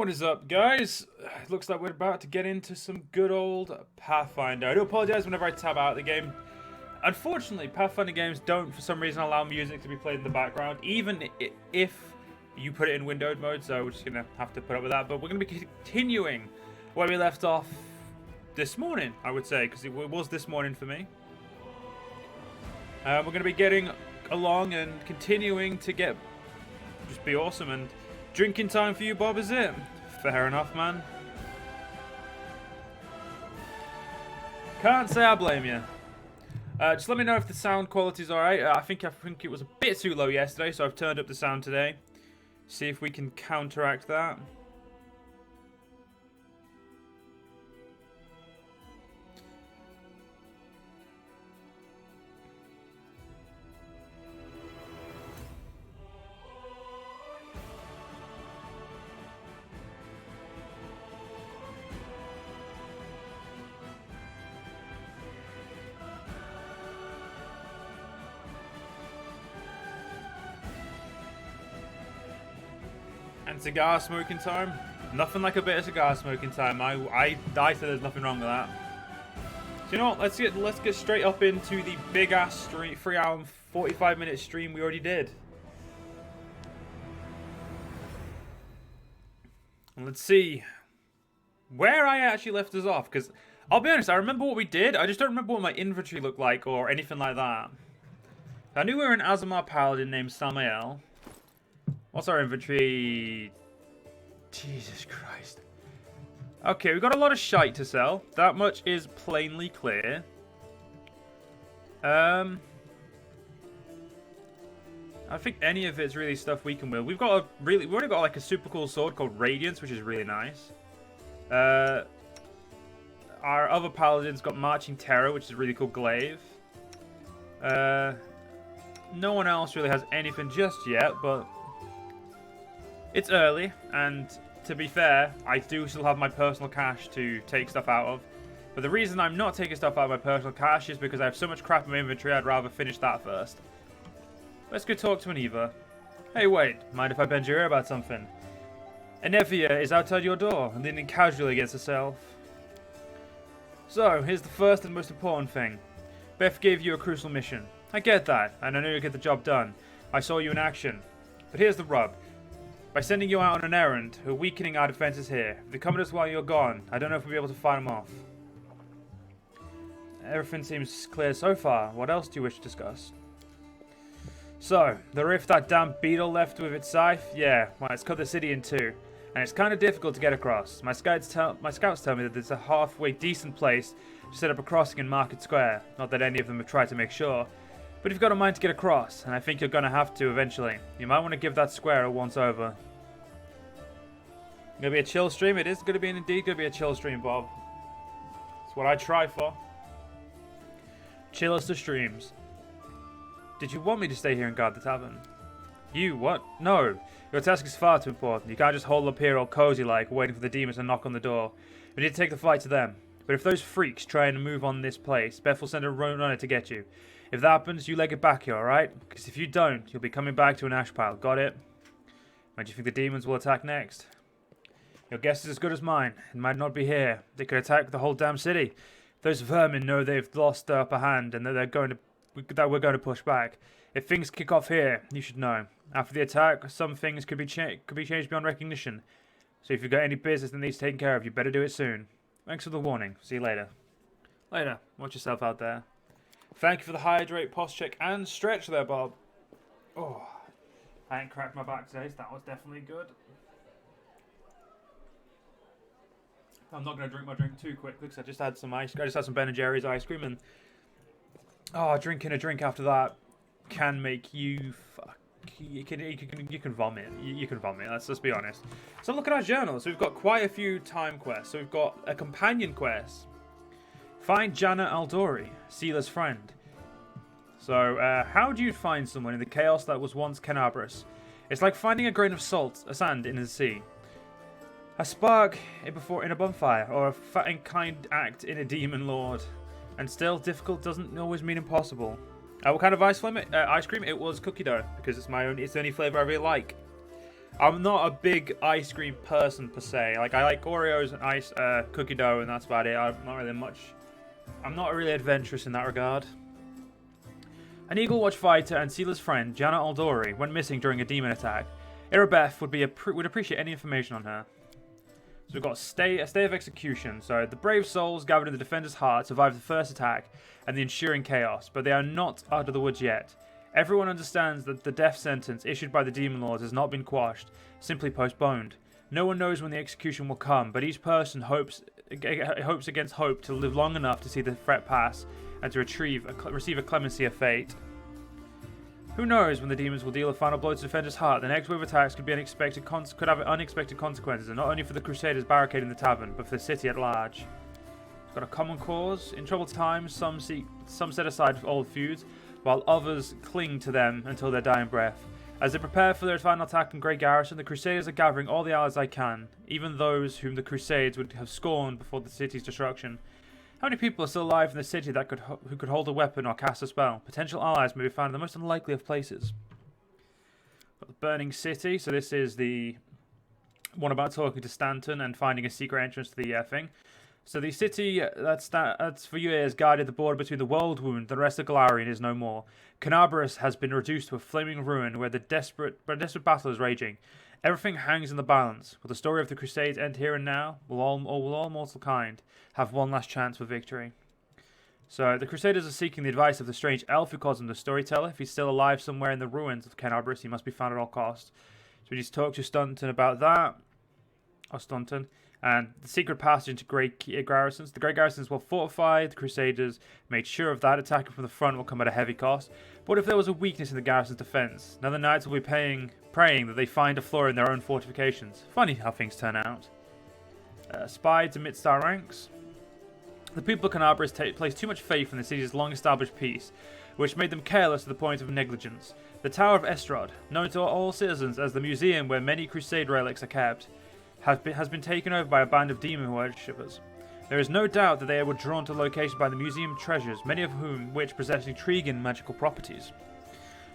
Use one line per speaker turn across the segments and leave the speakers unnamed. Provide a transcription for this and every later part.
What is up, guys? It looks like we're about to get into some good old Pathfinder. I do apologize whenever I tab out of the game. Unfortunately, Pathfinder games don't, for some reason, allow music to be played in the background, even if you put it in windowed mode, so we're just going to have to put up with that. But we're going to be continuing where we left off this morning, I would say, because it was this morning for me. We're going to be getting along and continuing to just be awesome, and drinking time for you, Bob, is it? Fair enough, man. Can't say I blame you. Just let me know if the sound quality is alright. I think it was a bit too low yesterday, so I've turned up the sound today. See if we can counteract that. And cigar smoking time? Nothing like a bit of cigar smoking time. I say there's nothing wrong with that. So you know what? Let's get straight up into the big ass stream, 3 hour and 45-minute stream we already did. And let's see where I actually left us off, because I'll be honest, I remember what we did. I just don't remember what my inventory looked like or anything like that. I knew we were an Azamar Paladin named Samael. What's our inventory? Jesus Christ. Okay, we've got a lot of shite to sell. That much is plainly clear. I think any of it's really stuff we can wield. We've already got like a super cool sword called Radiance, which is really nice. Our other paladin's got Marching Terror, which is a really cool glaive. No one else really has anything just yet, but it's early, and to be fair, I do still have my personal cash to take stuff out of. But the reason I'm not taking stuff out of my personal cash is because I have so much crap in my inventory, I'd rather finish that first. Let's go talk to an Eva. Hey, wait, mind if I bend your ear about something? Anevia is outside your door, and leaning casually against herself. So, here's the first and most important thing. Beth gave you a crucial mission. I get that, and I know you'll get the job done. I saw you in action. But here's the rub. By sending you out on an errand, we're weakening our defenses here. If they come at us while you're gone, I don't know if we'll be able to fight them off. Everything seems clear so far. What else do you wish to discuss? So, the rift that damn beetle left with its scythe? Yeah, well, it's cut the city in two. And it's kind of difficult to get across. My scouts tell me that there's a halfway decent place to set up a crossing in Market Square. Not that any of them have tried to make sure. But if you've got a mind to get across, and I think you're going to have to eventually, you might want to give that square a once-over. Going to be a chill stream? It is going to be indeed going to be a chill stream, Bob. That's what I try for. Chillest of streams. Did you want me to stay here and guard the tavern? You? What? No. Your task is far too important. You can't just hold up here all cozy-like, waiting for the demons to knock on the door. We need to take the fight to them. But if those freaks try and move on this place, Beth will send a runner to get you. If that happens, you leg it back here, alright? Because if you don't, you'll be coming back to an ash pile. Got it? When do you think the demons will attack next? Your guess is as good as mine. It might not be here. They could attack the whole damn city. Those vermin know they've lost the upper hand and that we're going to push back. If things kick off here, you should know. After the attack, some things could be changed beyond recognition. So if you've got any business that needs taken care of, you better do it soon. Thanks for the warning. See you later. Later. Watch yourself out there. Thank you for the hydrate, post check, and stretch there, Bob. Oh, I ain't cracked my back today, so that was definitely good. I'm not going to drink my drink too quickly because I just had some Ben & Jerry's ice cream, and drinking a drink after that can make you you can vomit. You can vomit. Let's just be honest. So look at our journals. We've got quite a few time quests. So we've got a companion quest. Find Jana Aldori, Seela's friend. So, how do you find someone in the chaos that was once Kenabres? It's like finding a grain of salt, a sand in the sea. A spark in a bonfire, or a fat and kind act in a Demon Lord. And still, difficult doesn't always mean impossible. What kind of ice cream? It was cookie dough, because it's the only flavour I really like. I'm not a big ice cream person per se. Like, I like Oreos and ice cookie dough, and that's about it. I'm not really adventurous in that regard. An Eagle Watch fighter and Sealer's friend, Jana Aldori, went missing during a demon attack. Irabeth would appreciate any information on her. So we've got a stay of execution. So the brave souls gathered in the defender's heart survived the first attack and the ensuing chaos, but they are not out of the woods yet. Everyone understands that the death sentence issued by the Demon Lords has not been quashed, simply postponed. No one knows when the execution will come, but each person hopes against hope to live long enough to see the threat pass and to receive a clemency of fate. Who knows when the demons will deal a final blow to Defender's Heart? The next wave of attacks could have unexpected consequences, and not only for the Crusaders barricading the tavern, but for the city at large. It's got a common cause. In troubled times, some set aside old feuds, while others cling to them until their dying breath. As they prepare for their final attack on Grey Garrison, the Crusaders are gathering all the allies they can, even those whom the Crusades would have scorned before the city's destruction. How many people are still alive in the city who could hold a weapon or cast a spell? Potential allies may be found in the most unlikely of places. Got the Burning City, so this is the one about talking to Staunton and finding a secret entrance to the thing. So the city that's for years guarded the border between the Worldwound and the rest of Galarian is no more. Kenabres has been reduced to a flaming ruin where a desperate battle is raging. Everything hangs in the balance. Will the story of the Crusades end here and now? Will all mortal kind have one last chance for victory? So the Crusaders are seeking the advice of the strange elf who calls him the storyteller. If he's still alive somewhere in the ruins of Kenabres, he must be found at all costs. So we need to talk to Staunton about that. Or Staunton. And the secret passage into Grey Garrisons. The Grey Garrisons will fortify. The Crusaders made sure of that. Attacking from the front will come at a heavy cost. But if there was a weakness in the garrison's defense, now the knights will be praying that they find a flaw in their own fortifications. Funny how things turn out. Spies amidst our ranks. The people of Kenabres placed too much faith in the city's long-established peace, which made them careless to the point of negligence. The Tower of Estrad, known to all citizens as the museum where many Crusade relics are kept, has been taken over by a band of demon worshippers. There is no doubt that they were drawn to the location by the museum treasures, many of which possess intriguing magical properties.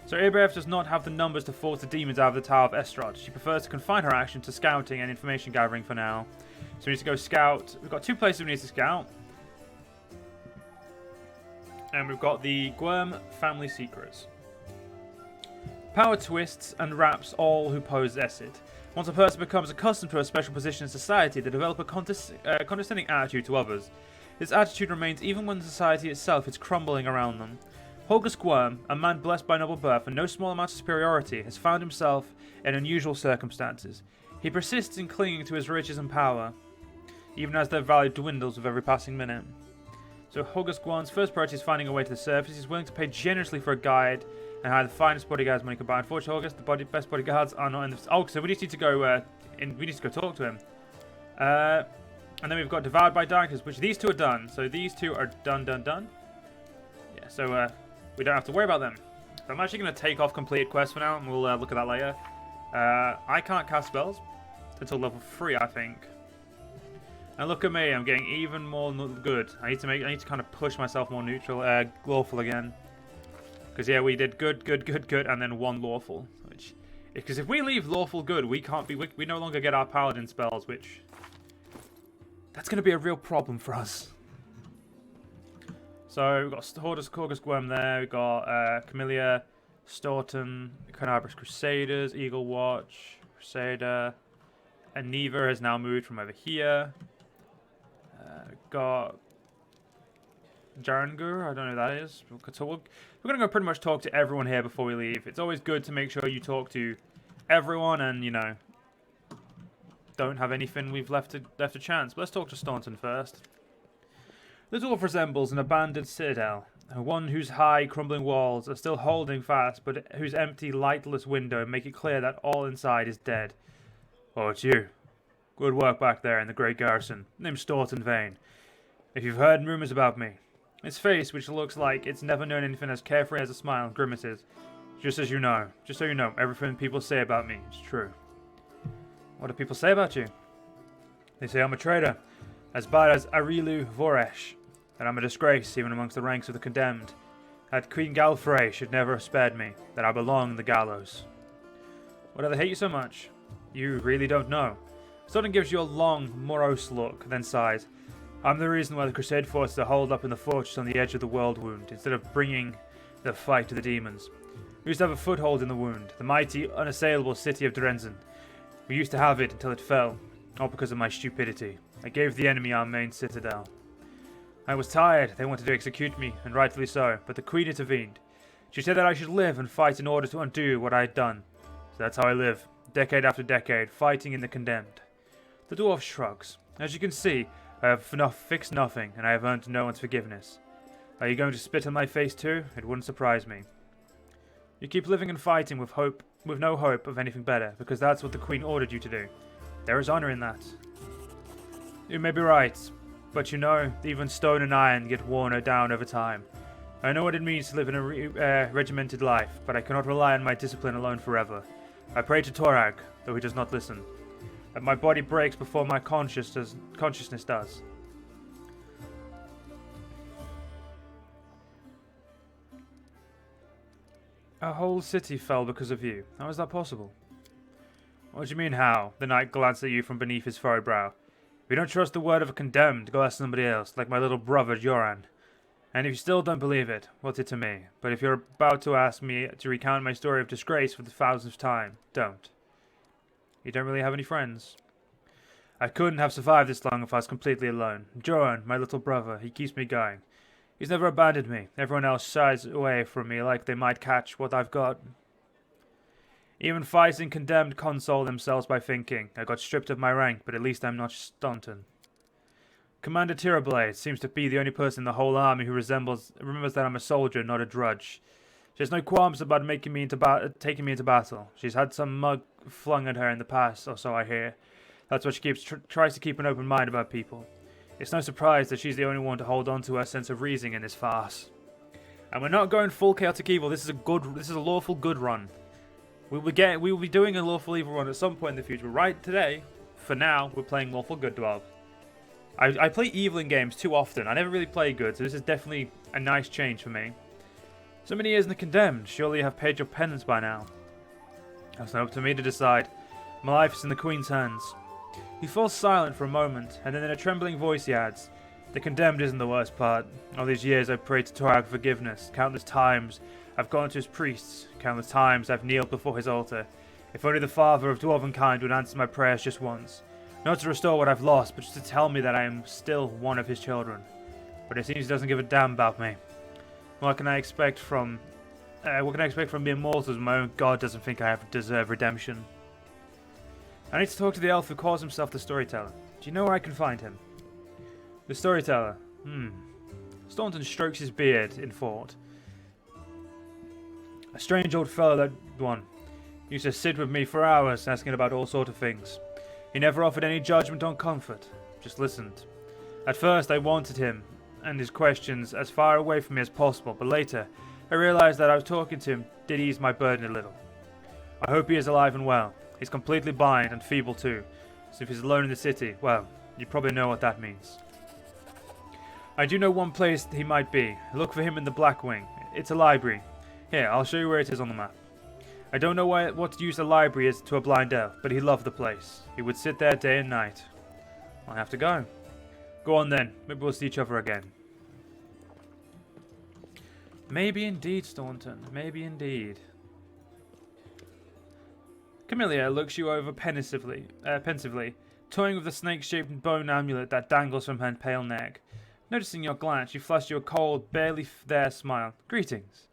So Irabeth does not have the numbers to force the demons out of the Tower of Estrad. She prefers to confine her action to scouting and information gathering for now. So we need to go scout. We've got two places we need to scout. And we've got the Gwyrm family secrets. Power twists and wraps all who possess it. Once a person becomes accustomed to a special position in society, they develop a condescending attitude to others. This attitude remains even when society itself is crumbling around them. Horgus Gwyrm, a man blessed by noble birth and no small amount of superiority, has found himself in unusual circumstances. He persists in clinging to his riches and power, even as their value dwindles with every passing minute. So Horgus Gwyrm's first priority is finding a way to the surface. He's willing to pay generously for a guide and hire the finest bodyguards money could buy. Unfortunately, Horgus, the best bodyguards are not in the... Oh, so we just need to go we need to go talk to him. And then we've got Devoured by Darkness, which these two are done. So these two are done. Yeah, so we don't have to worry about them. So I'm actually going to take off completed quests for now, and we'll look at that later. I can't cast spells until level 3, I think. And look at me, I'm getting even more good. I need to kind of push myself more neutral, lawful again. Because yeah, we did good, and then 1 lawful. Because if we leave lawful good, we no longer get our paladin spells, which that's going to be a real problem for us. So we've got Horgus Gwyrm there. We've got Camellia, Staunton, Kenabres Crusaders, Eagle Watch, Crusader, and Neva has now moved from over here. Got Jarangur, I don't know who that is. So we're going to go pretty much talk to everyone here before we leave. It's always good to make sure you talk to everyone and, you know, don't have anything we've left a chance. But let's talk to Staunton first. The dwarf resembles an abandoned citadel, one whose high, crumbling walls are still holding fast, but whose empty, lightless window make it clear that all inside is dead. Oh, it's you. Good work back there in the Great Garrison. Name's Staunton Vane. If you've heard rumours about me. Its face, which looks like it's never known anything as carefree as a smile, grimaces. Just so you know, everything people say about me is true. What do people say about you? They say I'm a traitor, as bad as Arilu Voresh, that I'm a disgrace even amongst the ranks of the condemned, that Queen Galfrey should never have spared me, that I belong in the gallows. Why do they hate you so much? You really don't know. Staunton gives you a long, morose look, then sighs. I'm the reason why the Crusade forces are holed up in the fortress on the edge of the Worldwound, instead of bringing the fight to the demons. We used to have a foothold in the Wound, the mighty, unassailable city of Drenzen. We used to have it until it fell, all because of my stupidity. I gave the enemy our main citadel. I was tired, they wanted to execute me, and rightfully so, but the Queen intervened. She said that I should live and fight in order to undo what I had done. So that's how I live, decade after decade, fighting in the condemned. The dwarf shrugs. As you can see, I have fixed nothing, and I have earned no one's forgiveness. Are you going to spit on my face too? It wouldn't surprise me. You keep living and fighting with no hope of anything better, because that's what the Queen ordered you to do. There is honor in that. You may be right, but you know, even stone and iron get worn down over time. I know what it means to live in a regimented life, but I cannot rely on my discipline alone forever. I pray to Torag, though he does not listen. That my body breaks before my consciousness does. A whole city fell because of you. How is that possible? What do you mean, how? The knight glanced at you from beneath his furrowed brow. If you don't trust the word of a condemned, go ask somebody else, like my little brother Joran. And if you still don't believe it, what's it to me? But if you're about to ask me to recount my story of disgrace for the 1000th time, don't. You don't really have any friends. I couldn't have survived this long if I was completely alone. Joran, my little brother, he keeps me going. He's never abandoned me. Everyone else shies away from me like they might catch what I've got. Even fighting condemned console themselves by thinking, I got stripped of my rank, but at least I'm not Staunton. Commander Tirablade seems to be the only person in the whole army who remembers that I'm a soldier, not a drudge. She has no qualms about taking me into battle. She's had some mug flung at her in the past, or so I hear. That's why she tries to keep an open mind about people. It's no surprise that she's the only one to hold on to her sense of reason in this farce. And we're not going full chaotic evil. This is a lawful good run. We will be doing a lawful evil run at some point in the future. Right today, for now, we're playing lawful good dwarf. I play evil in games too often. I never really play good, so this is definitely a nice change for me. So many years in the condemned. Surely you have paid your penance by now. That's not up to me to decide. My life is in the Queen's hands. He falls silent for a moment, and then in a trembling voice he adds, The condemned isn't the worst part. All these years I've prayed to Torag for forgiveness. Countless times I've gone to his priests. Countless times I've kneeled before his altar. If only the father of dwarvenkind would answer my prayers just once. Not to restore what I've lost, but just to tell me that I am still one of his children. But it seems he doesn't give a damn about me. What can I expect from the immortals when my own god doesn't think I deserve redemption? I need to talk to the elf who calls himself the Storyteller. Do you know where I can find him? The Storyteller. Staunton strokes his beard in thought. A strange old fellow, that one. He used to sit with me for hours asking about all sorts of things. He never offered any judgment on comfort, just listened. At first I wanted him and his questions as far away from me as possible, but later I realized that I was talking to him did ease my burden a little. I hope he is alive and well. He's completely blind and feeble too, so if he's alone in the city, well, you probably know what that means. I do know one place he might be. Look for him in the Black Wing. It's a library. Here, I'll show you where it is on the map. I don't know what use a library is to a blind elf, but he loved the place. He would sit there day and night. I have to go. Go on then. Maybe we'll see each other again. Maybe indeed, Staunton. Maybe indeed. Camellia looks you over pensively, toying with the snake-shaped bone amulet that dangles from her pale neck. Noticing your glance, she flashes you a cold, barely there smile. Greetings.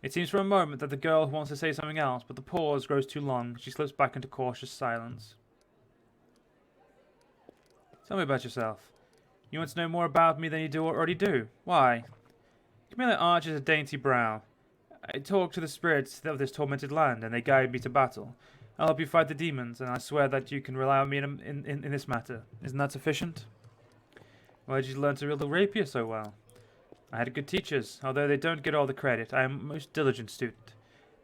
It seems for a moment that the girl wants to say something else, but the pause grows too long. She slips back into cautious silence. Tell me about yourself. You want to know more about me than you already do. Why? Camellia arches a dainty brow. I talk to the spirits of this tormented land, and they guide me to battle. I'll help you fight the demons, and I swear that you can rely on me in this matter. Isn't that sufficient? Why did you learn to wield the rapier so well? I had good teachers, although they don't get all the credit. I am a most diligent student.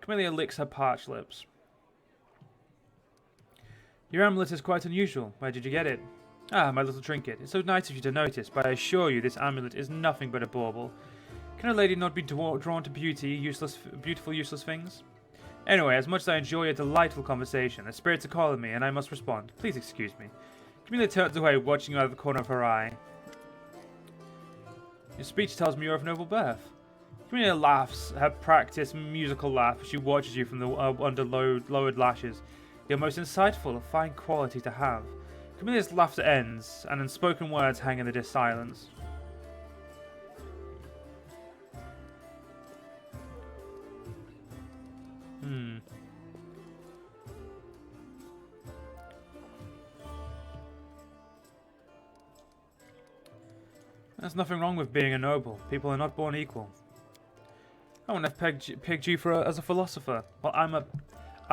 Camellia licks her parched lips. Your amulet is quite unusual. Where did you get it? Ah, my little trinket. It's so nice of you to notice, but I assure you this amulet is nothing but a bauble. Can a lady not be drawn to beautiful, useless things? Anyway, as much as I enjoy a delightful conversation, the spirits are calling me, and I must respond. Please excuse me. Camellia turns away, watching you out of the corner of her eye. Your speech tells me you're of noble birth. Camellia laughs, her practiced musical laugh, as she watches you from the under lowered lashes. You're most insightful, a fine quality to have. Camelia's laughter ends, and unspoken words hang in the silence. There's nothing wrong with being a noble. People are not born equal. I wouldn't have pegged you as a philosopher. Well, I'm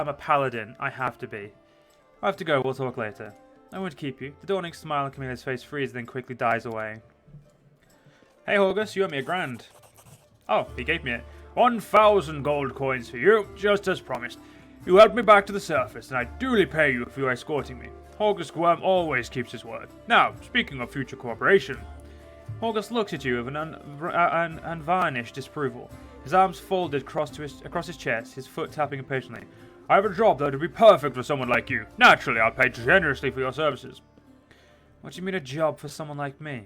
a paladin. I have to be. I have to go. We'll talk later. I won't keep you. The dawning smile on Camelia's face freezes, then quickly dies away. Hey, Horgus, you owe me a grand. Oh, he gave me it. 1,000 gold coins for you, just as promised. You helped me back to the surface, and I duly pay you for escorting me. Horgus Gwyrm always keeps his word. Now, speaking of future cooperation. Horgus looks at you with an unvarnished disapproval. His arms folded across his chest, his foot tapping impatiently. I have a job that would be perfect for someone like you. Naturally, I'll pay generously for your services. What do you mean a job for someone like me?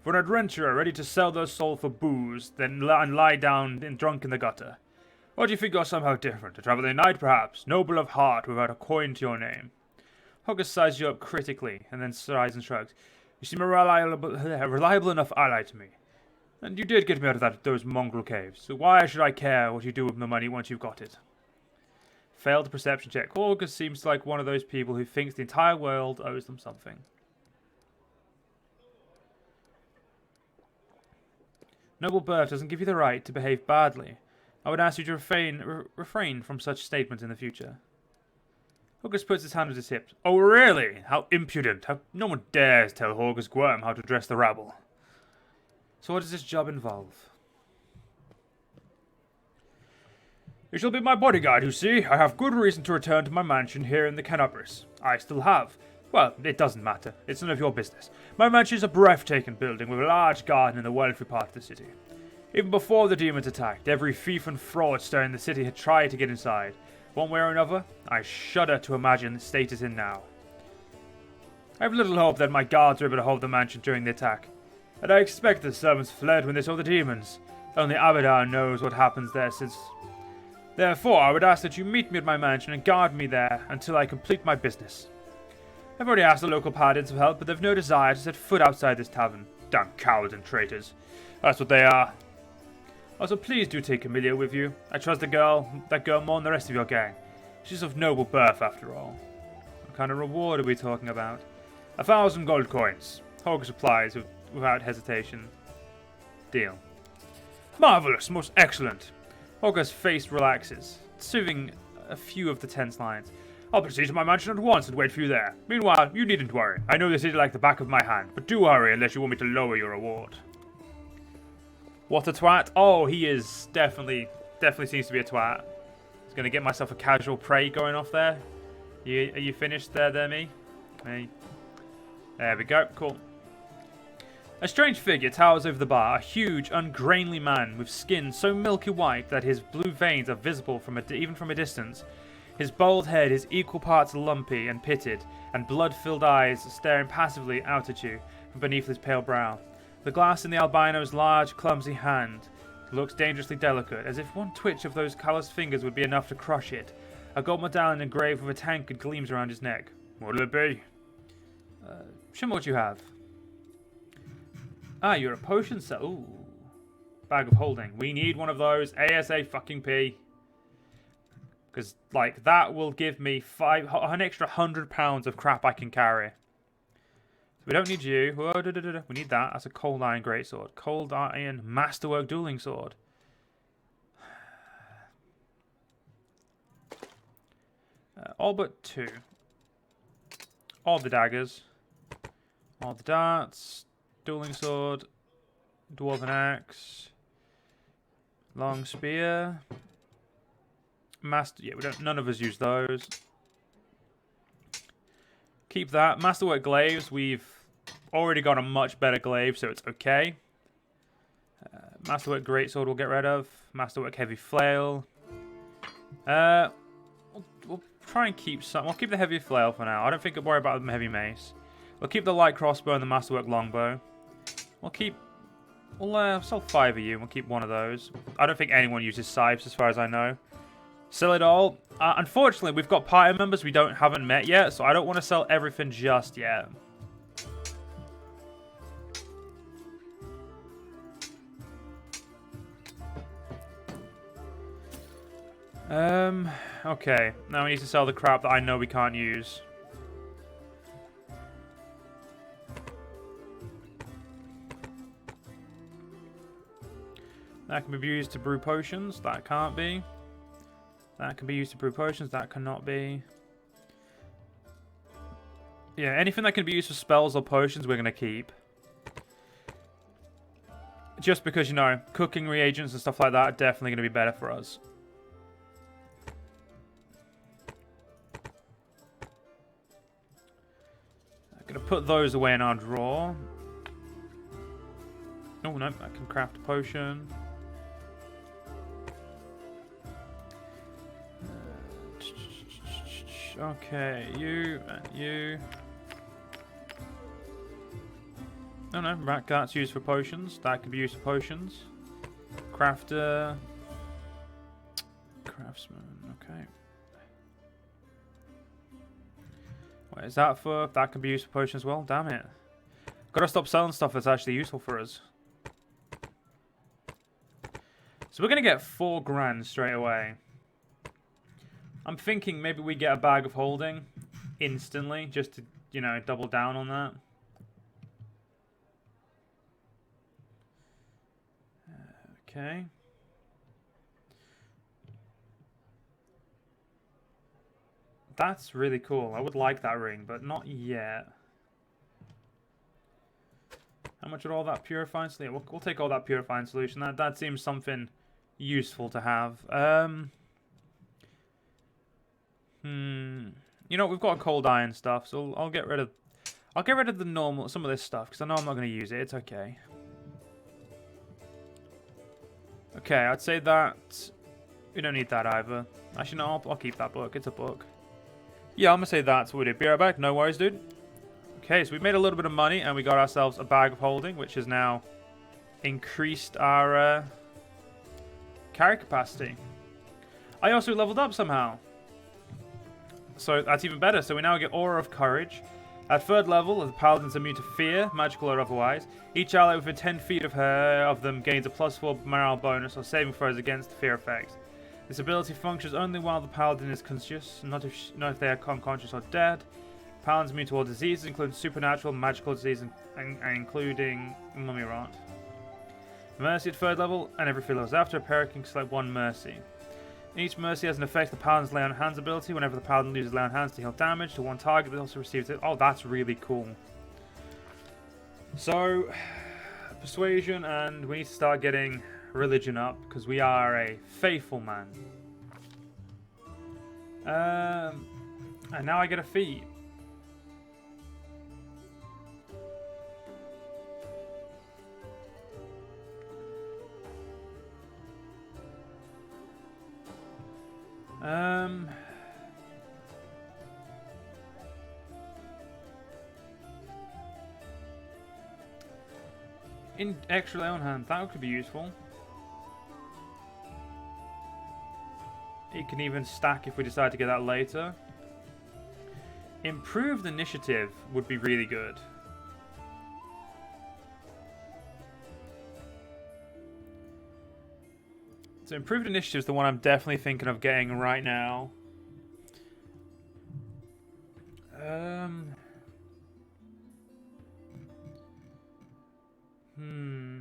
For an adventurer ready to sell their soul for booze, and lie down drunk in the gutter. Or do you think you're somehow different? A traveling knight, perhaps? Noble of heart without a coin to your name. Horgus sizes you up critically, and then sighs and shrugs. You seem a reliable enough ally to me. And you did get me out of those mongrel caves, so why should I care what you do with the money once you've got it? Failed perception check. Horgus seems like one of those people who thinks the entire world owes them something. Noble birth doesn't give you the right to behave badly. I would ask you to refrain from such statements in the future. Horgus puts his hand on his hips. Oh, really? How impudent. No one dares tell Horgus Gwyrm how to address the rabble. So what does this job involve? You shall be my bodyguard, you see. I have good reason to return to my mansion here in the Kenabres. I still have. Well, it doesn't matter. It's none of your business. My mansion is a breathtaking building with a large garden in the wealthy part of the city. Even before the demons attacked, every thief and fraudster in the city had tried to get inside. One way or another, I shudder to imagine the state it's in now. I have little hope that my guards were able to hold the mansion during the attack, and I expect the servants fled when they saw the demons. Only Abadar knows what happens there since... Therefore, I would ask that you meet me at my mansion and guard me there until I complete my business. I've already asked the local paladins for help, but they've no desire to set foot outside this tavern. Damn cowards and traitors. That's what they are. Also, please do take Camellia with you. I trust that girl more than the rest of your gang. She's of noble birth, after all. What kind of reward are we talking about? 1,000 gold coins. Horgus replies without hesitation. Deal. Marvelous, most excellent. Horgus' face relaxes, soothing a few of the tense lines. I'll proceed to my mansion at once and wait for you there. Meanwhile, you needn't worry. I know the city like the back of my hand, but do hurry unless you want me to lower your reward. What a twat. Oh, he is definitely seems to be a twat. He's going to get myself a casual prey going off there. Are you finished there, me? Hey. There we go. Cool. A strange figure towers over the bar, a huge, ungrainly man with skin so milky white that his blue veins are visible even from a distance. His bald head is equal parts lumpy and pitted, and blood-filled eyes staring passively out at you from beneath his pale brow. The glass in the albino's large, clumsy hand looks dangerously delicate, as if one twitch of those calloused fingers would be enough to crush it. A gold medallion engraved with a tankard gleams around his neck. What'll it be? Show me what you have. Ah, you're a potion seller. Ooh. Bag of holding. We need one of those ASAP. Because, like, that will give me an extra 100 pounds of crap I can carry. So we don't need you. Whoa, we need that. That's a cold iron greatsword. Cold iron masterwork dueling sword. All but 2. All the daggers. All the darts. Dueling sword. Dwarven axe. Long spear. Yeah, none of us use those. Keep that. Masterwork glaives, we've already got a much better glaive, so it's okay. Masterwork greatsword we'll get rid of. Masterwork heavy flail. We'll try and keep some. We'll keep the heavy flail for now. I don't think I'll worry about the heavy mace. We'll keep the light crossbow and the masterwork longbow. We'll sell 5 of you. We'll keep one of those. I don't think anyone uses scythes as far as I know. Sell it all. Unfortunately, we've got party members we haven't met yet, so I don't want to sell everything just yet. Okay. Now we need to sell the crap that I know we can't use. That can be used to brew potions. That can't be. That can be used to brew potions. That cannot be. Yeah, anything that can be used for spells or potions, we're going to keep. Just because, you know, cooking reagents and stuff like that are definitely going to be better for us. I'm going to put those away in our drawer. Oh, no, I can craft a potion. Okay, you and you. Oh no, that's used for potions. That can be used for potions. Crafter. Craftsman, okay. What is that for? That can be used for potions as well? Damn it. Gotta stop selling stuff that's actually useful for us. So we're gonna get 4 grand straight away. I'm thinking maybe we get a bag of holding instantly, just to, you know, double down on that. Okay. That's really cool. I would like that ring, but not yet. How much would all that purifying solution? We'll take all that purifying solution. That seems something useful to have. You know, we've got cold iron stuff, so I'll get rid of the normal, some of this stuff, because I know I'm not going to use it. It's okay. Okay, I'd say that we don't need that either. Actually, no, I'll keep that book. It's a book. Yeah, I'm going to say that's what we did. Be right back. No worries, dude. Okay, so we made a little bit of money, and we got ourselves a bag of holding, which has now increased our carry capacity. I also leveled up somehow. So that's even better. So we now get Aura of Courage. At 3rd level, the Paladin's immune to fear, magical or otherwise. Each ally within 10 feet of them gains a +4 morale bonus or saving throws against fear effects. This ability functions only while the Paladin is conscious, not if they are unconscious or dead. Paladin's immune to all diseases, including supernatural, magical disease, and including mummy rot. Mercy at 3rd level, and every 3 levels after, a player can select 1 Mercy. Each Mercy has an effect the Paladin's Lay on Hands ability. Whenever the Paladin uses Lay on Hands to heal damage to one target, they also receives it. Oh, that's really cool. So, Persuasion, and we need to start getting Religion up, because we are a faithful man. And now I get a feat. In extra lay on hand, that could be useful. It can even stack if we decide to get that later. Improved initiative would be really good. So improved initiative is the one I'm definitely thinking of getting right now.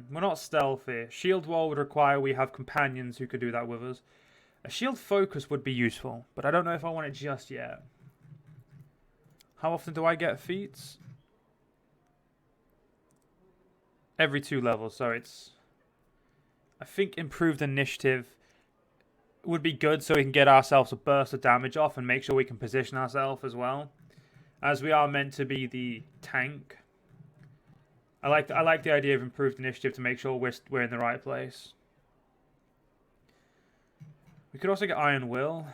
We're not stealthy. Shield wall would require we have companions who could do that with us. A shield focus would be useful, but I don't know if I want it just yet. How often do I get feats? Every 2 levels, so it's... I think improved initiative would be good so we can get ourselves a burst of damage off and make sure we can position ourselves as well. As we are meant to be the tank. I like the idea of improved initiative to make sure we're in the right place. We could also get Iron Will.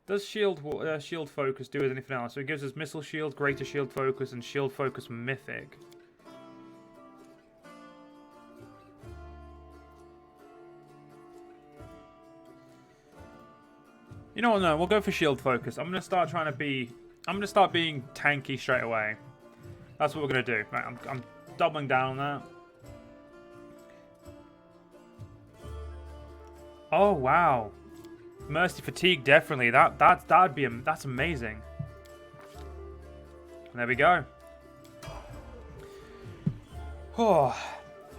Does shield focus do anything else? So it gives us missile shield, greater shield focus, and shield focus mythic. You know what? No, we'll go for shield focus. I'm gonna start being tanky straight away. That's what we're gonna do. Right, I'm doubling down on that. Oh wow. Mercy fatigue, definitely. That's amazing. There we go. Oh,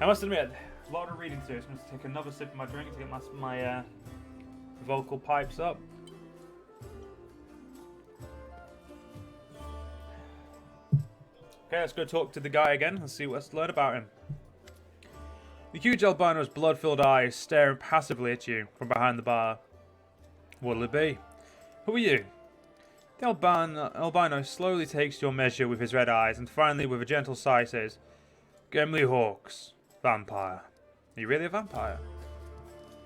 I must admit, a lot of reading to this. I'm going to take another sip of my drink to get my vocal pipes up. Okay, let's go talk to the guy again. Let's see what's learn about him. The huge albino's blood-filled eyes stare impassively at you from behind the bar. What'll it be? Who are you? The albino slowly takes your measure with his red eyes, and finally, with a gentle sigh, says, Gimli Hawks, vampire. Are you really a vampire?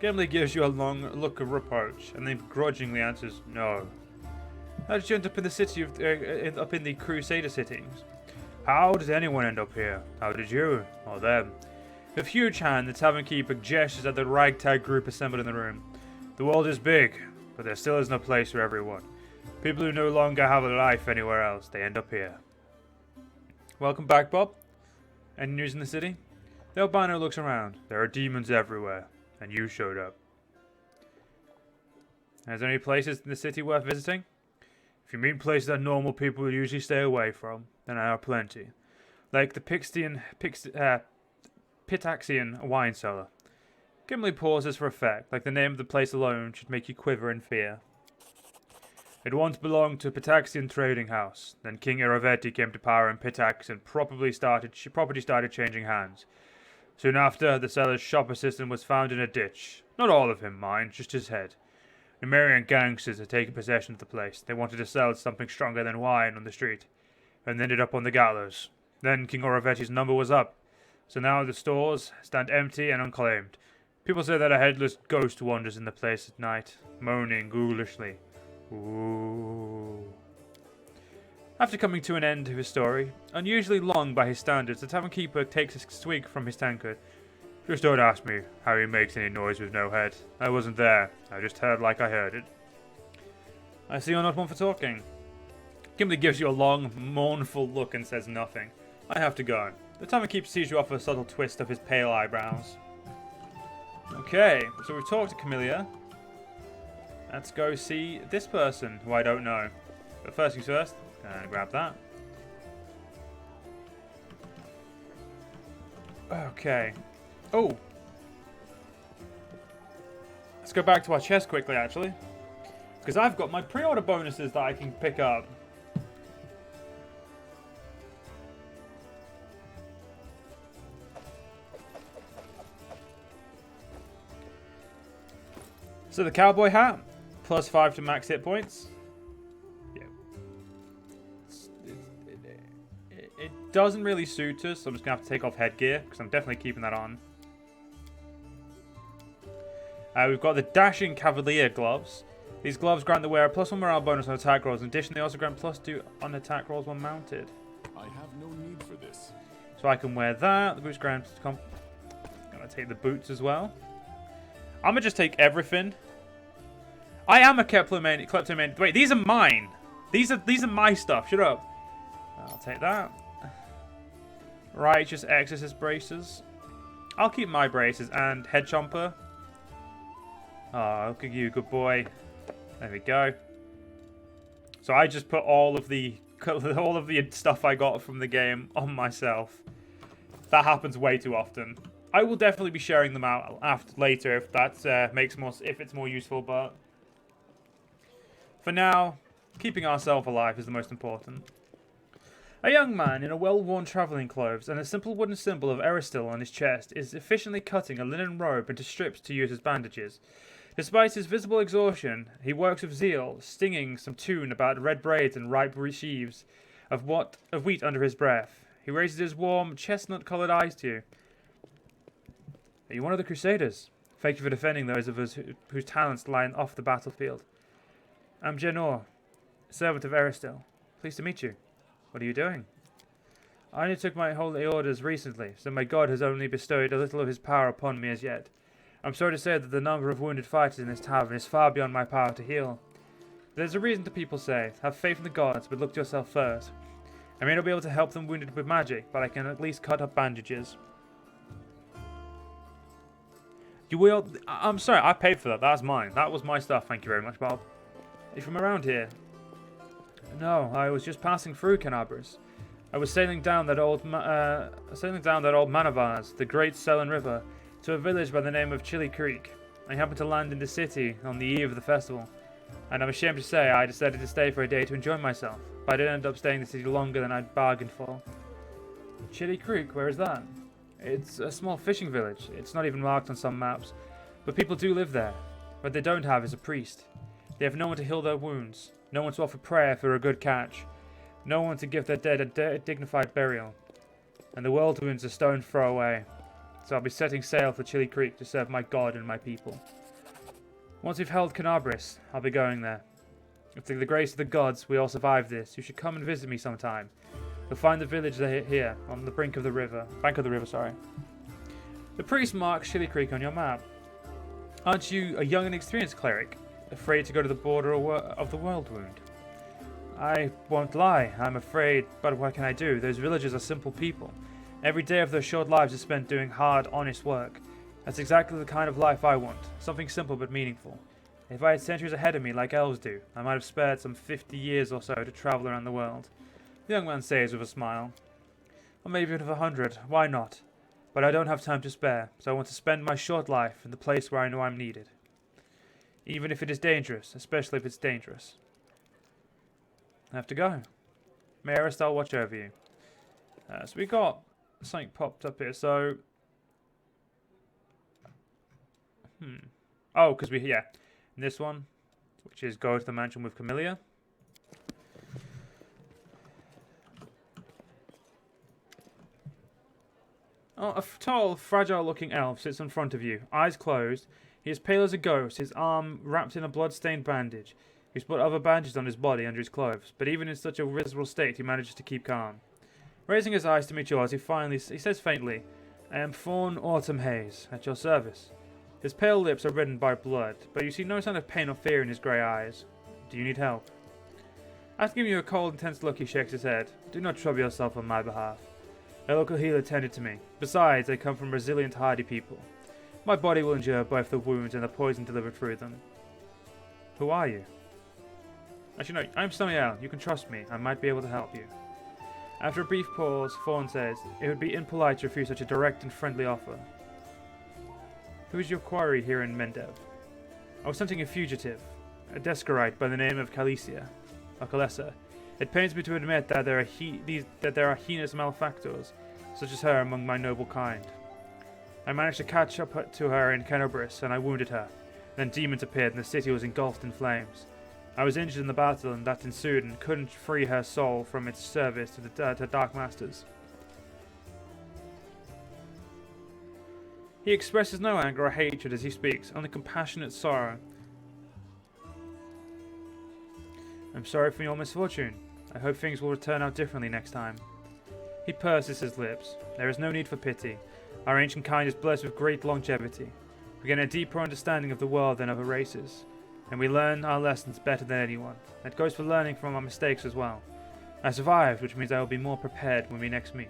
Gimli gives you a long look of reproach, and then grudgingly answers, no. How did you end up in the city up in the Crusader cities? How did anyone end up here? How did you? Or them? With huge hand, the tavern keeper gestures at the ragtag group assembled in the room. The world is big, but there still isn't a place for everyone. People who no longer have a life anywhere else, they end up here. Welcome back, Bob. Any news in the city? The albino looks around. There are demons everywhere, and you showed up. Is there any places in the city worth visiting? If you mean places that normal people would usually stay away from, then there are plenty. Like the Pitaxian wine cellar. Gimli pauses for effect, like the name of the place alone should make you quiver in fear. It once belonged to a Pitaxian trading house. Then King Iravetti came to power in Pitax and property started changing hands. Soon after, the cellar's shop assistant was found in a ditch. Not all of him, mind, just his head. Numerian gangsters had taken possession of the place. They wanted to sell something stronger than wine on the street, and ended up on the gallows. Then King Iravetti's number was up. So now the stores stand empty and unclaimed. People say that a headless ghost wanders in the place at night, moaning ghoulishly. Ooh. After coming to an end of his story, unusually long by his standards, the tavern keeper takes a swig from his tankard. Just don't ask me how he makes any noise with no head. I wasn't there. I just heard like I heard it. I see you're not one for talking. Gimli gives you a long, mournful look and says nothing. I have to go. The tavern keeper sees you off with a subtle twist of his pale eyebrows. Okay, so we've talked to Camellia. Let's go see this person, who I don't know. But first things first, grab that. Okay. Oh! Let's go back to our chest quickly, actually. Because I've got my pre-order bonuses that I can pick up. So the cowboy hat, +5 to max hit points. Yeah. It doesn't really suit us, so I'm just going to have to take off headgear, because I'm definitely keeping that on. We've got the Dashing Cavalier gloves. These gloves grant the wearer +1 morale bonus on attack rolls. In addition, they also grant +2 on attack rolls when mounted.
I have no need for this.
So I can wear that. The boots grant... Gonna take the boots as well. I'm gonna just take everything. I am a kleptomaniac. Wait, these are mine. These are my stuff. Shut up. I'll take that. Righteous Exorcist braces. I'll keep my braces and head chomper. Oh, look at you, good boy. There we go. So I just put all of the stuff I got from the game on myself. That happens way too often. I will definitely be sharing them out later if that if it's more useful, but for now, keeping ourselves alive is the most important. A young man in a well-worn travelling clothes and a simple wooden symbol of Eristil on his chest is efficiently cutting a linen robe into strips to use as bandages. Despite his visible exhaustion, he works with zeal, singing some tune about red braids and ripe sheaves of wheat under his breath. He raises his warm, chestnut-coloured eyes to you. Are you one of the Crusaders? Thank you for defending those of us whose talents lie off the battlefield. I'm Genor, servant of Aristil. Pleased to meet you. What are you doing? I only took my holy orders recently, so my god has only bestowed a little of his power upon me as yet. I'm sorry to say that the number of wounded fighters in this tavern is far beyond my power to heal. There's a reason that people say, have faith in the gods, but look to yourself first. I may not be able to help them wounded with magic, but I can at least cut up bandages. You will... I'm sorry, I paid for that. That's mine. That was my stuff. Thank you very much, Bob. Are you from around here? No, I was just passing through Kenabres. I was sailing down that old man of ours, the Great Sullen River, to a village by the name of Chili Creek. I happened to land in the city on the eve of the festival, and I'm ashamed to say I decided to stay for a day to enjoy myself, but I did end up staying in the city longer than I'd bargained for. Chili Creek, where is that? It's a small fishing village. It's not even marked on some maps, but people do live there. What they don't have is a priest. They have no one to heal their wounds, no one to offer prayer for a good catch, no one to give their dead a dignified burial, and the Worldwound's a stone throw away. So I'll be setting sail for Chili Creek to serve my god and my people. Once we've held Kenabres, I'll be going there. If through the grace of the gods we all survive this, you should come and visit me sometime. You'll find the village here, on the bank of the river. The priest marks Chili Creek on your map. Aren't you a young and experienced cleric, afraid to go to the border of the Worldwound? I won't lie, I'm afraid, but what can I do? Those villagers are simple people. Every day of their short lives is spent doing hard, honest work. That's exactly the kind of life I want, something simple but meaningful. If I had centuries ahead of me like elves do, I might have spared some 50 years or so to travel around the world. The young man says with a smile. Or maybe even 100, why not? But I don't have time to spare, so I want to spend my short life in the place where I know I'm needed. Even if it is dangerous, especially if it's dangerous. I have to go. May Aristil watch over you. So we got something popped up here, so... Oh, because in this one, which is go to the mansion with Camellia. Oh, a tall, fragile-looking elf sits in front of you, eyes closed. He is pale as a ghost, his arm wrapped in a blood-stained bandage. He's put other bandages on his body under his clothes, but even in such a miserable state, he manages to keep calm. Raising his eyes to meet yours, he says faintly, I am Fawn Autumn Haze, at your service. His pale lips are reddened by blood, but you see no sign of pain or fear in his grey eyes. Do you need help? After giving you a cold, intense look, he shakes his head. Do not trouble yourself on my behalf. A local healer tended to me. Besides, I come from resilient, hardy people. My body will endure both the wounds and the poison delivered through them. Who are you? Actually, no, I'm Samael. You can trust me. I might be able to help you. After a brief pause, Fawn says, it would be impolite to refuse such a direct and friendly offer. Who is your quarry here in Mendev? I was hunting a fugitive, a Deskarite by the name of Kalesa. It pains me to admit that there are heinous malefactors, such as her, among my noble kind. I managed to catch up to her in Kenabres, and I wounded her. Then demons appeared, and the city was engulfed in flames. I was injured in the battle that ensued, and couldn't free her soul from its service to the Dark Masters. He expresses no anger or hatred as he speaks, only compassionate sorrow. I'm sorry for your misfortune. I hope things will turn out differently next time. He purses his lips. There is no need for pity. Our ancient kind is blessed with great longevity. We gain a deeper understanding of the world than other races, and we learn our lessons better than anyone. That goes for learning from our mistakes as well. I survived, which means I will be more prepared when we next meet.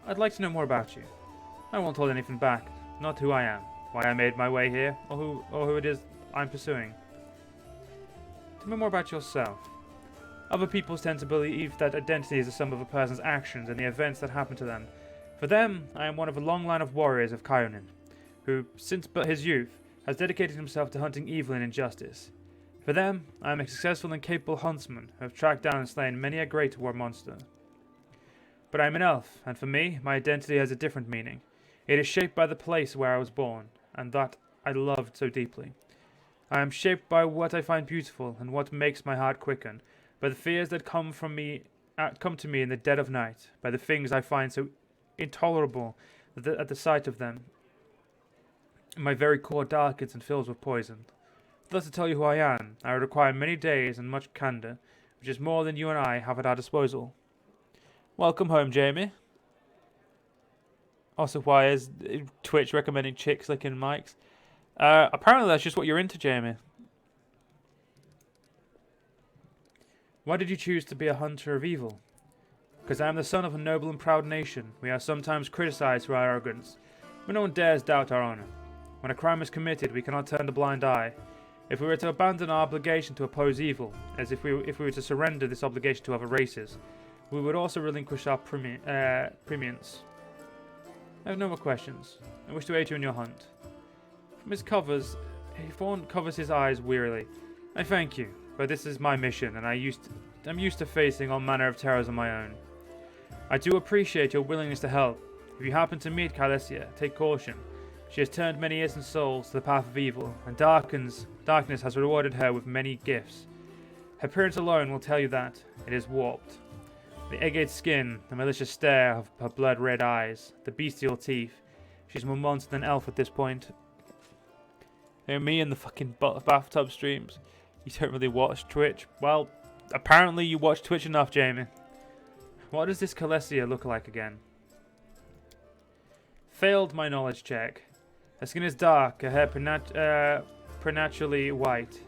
I'd like to know more about you. I won't hold anything back, not who I am, why I made my way here, or who it is I'm pursuing. Tell me more about yourself. Other peoples tend to believe that identity is the sum of a person's actions and the events that happen to them. For them, I am one of a long line of warriors of Kyonin, who, since but his youth, has dedicated himself to hunting evil and injustice. For them, I am a successful and capable huntsman who have tracked down and slain many a great war monster. But I am an elf, and for me, my identity has a different meaning. It is shaped by the place where I was born, and that I loved so deeply. I am shaped by what I find beautiful and what makes my heart quicken, by the fears that come to me in the dead of night, by the things I find so intolerable at the sight of them. My very core darkens and fills with poison. Thus to tell you who I am, I would require many days and much candour, which is more than you and I have at our disposal. Welcome home, Jamie. Also, why is Twitch recommending chicks licking mics? Apparently that's just what you're into, Jamie. Why did you choose to be a hunter of evil? Because I am the son of a noble and proud nation. We are sometimes criticized for our arrogance, but no one dares doubt our honor. When a crime is committed, we cannot turn a blind eye. If we were to abandon our obligation to oppose evil, as if we were to surrender this obligation to other races, we would also relinquish our premiance. I have no more questions. I wish to aid you in your hunt. From his covers, Fawn covers his eyes wearily. I thank you, but this is my mission, and I'm used to facing all manner of terrors on my own. I do appreciate your willingness to help. If you happen to meet Camellia, take caution. She has turned many innocent souls to the path of evil, and darkness has rewarded her with many gifts. Her appearance alone will tell you that. It is warped. The agate skin, the malicious stare of her blood-red eyes, the bestial teeth. She's more monster than elf at this point. Me and the fucking bathtub streams. You don't really watch Twitch? Well, apparently you watch Twitch enough, Jamie. What does this Camellia look like again? Failed my knowledge check. Her skin is dark, her hair preternaturally white.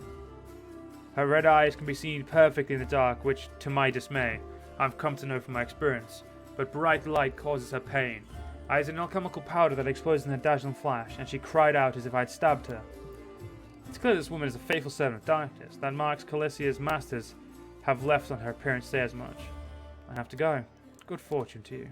Her red eyes can be seen perfectly in the dark, which, to my dismay, I've come to know from my experience, but bright light causes her pain. Eyes an alchemical powder that explodes in a dazzling flash, and she cried out as if I'd stabbed her. It's clear this woman is a faithful servant of darkness. That marks Camellia's masters have left on her appearance say as much. I have to go. Good fortune to you.